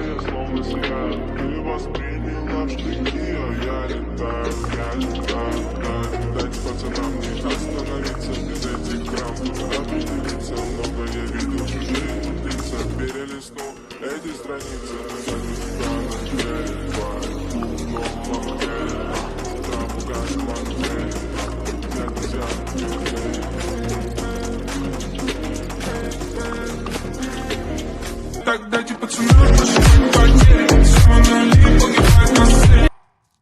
я словно сияю. Ты восприняла в штыки, а я летаю, дать пацанам не остановиться без этих грамм. Куда определиться, много я видел чужие лица. Перелистну эти страницы, назад тебя на деле. Так дайте пацаны.